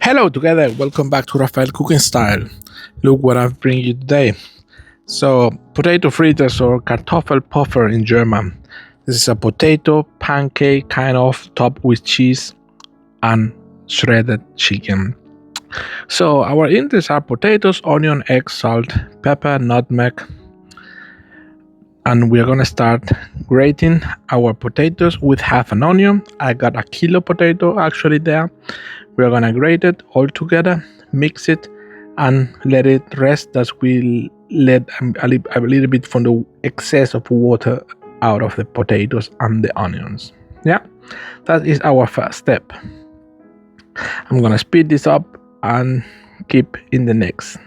Hello together, welcome back to Rafael Cooking Style. Look what I've bring you today. So, potato fritters or Kartoffelpuffer in German. This is a potato pancake kind of topped with cheese and shredded chicken. So, our ingredients are potatoes, onion, egg, salt, pepper, nutmeg, and we're gonna start grating our potatoes with half an onion. I got a kilo potato actually there. We're gonna grate it all together, mix it, and let it rest as we let a little bit from the excess of water out of the potatoes and the onions. Yeah, that is our first step. I'm gonna speed this up and keep in the next.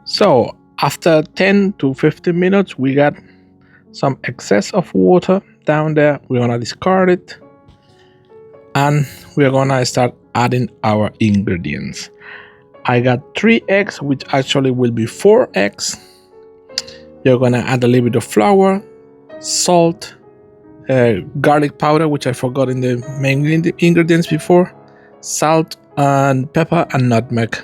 So after 10 to 15 minutes, we got some excess of water down there. We're gonna discard it and we're gonna start adding our ingredients. I got 3 eggs, which actually will be 4 eggs. You're gonna add a little bit of flour, salt, garlic powder, which I forgot in the main ingredients before, salt and pepper and nutmeg.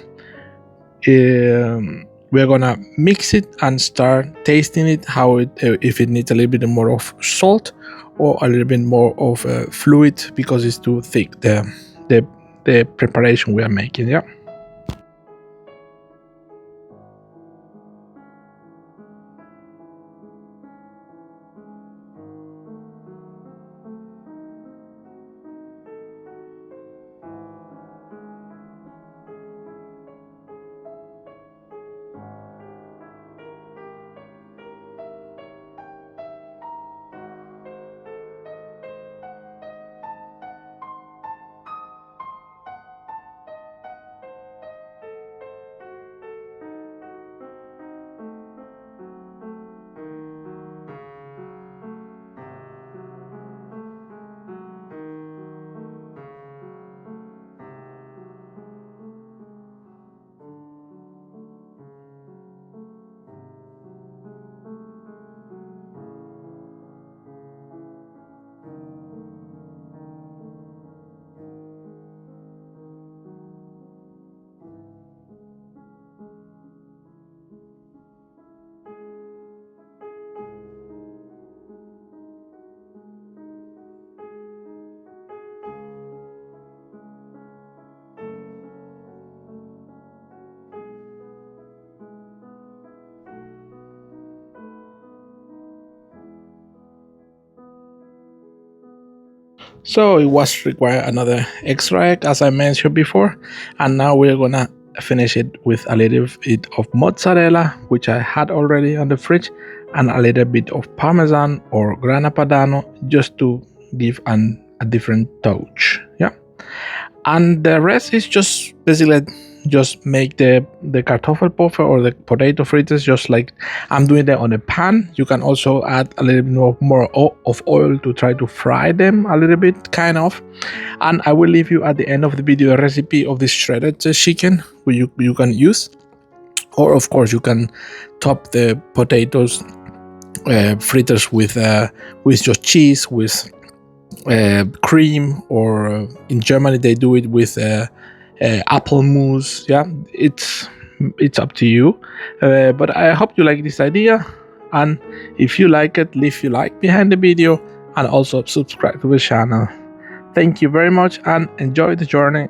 We're gonna mix it and start tasting it, how it if it needs a little bit more of salt or a little bit more of fluid because it's too thick, the preparation we are making. Yeah. So it was required another extra egg, as I mentioned before, and now we're gonna finish it with a little bit of mozzarella, which I had already on the fridge, and a little bit of Parmesan or grana padano, just to give a different touch. Yeah, and the rest is just basically just make the Kartoffelpuffer or the potato fritters just like I'm doing them on a pan. You can also add a little bit more of oil to try to fry them a little bit, kind of. And I will leave you at the end of the video a recipe of this shredded chicken which you can use, or of course you can top the potatoes fritters with just cheese, with cream, or in Germany they do it with apple mousse. Yeah, it's up to you, but I hope you like this idea. And if you like it, leave your like behind the video and also subscribe to the channel. Thank you very much and enjoy the journey.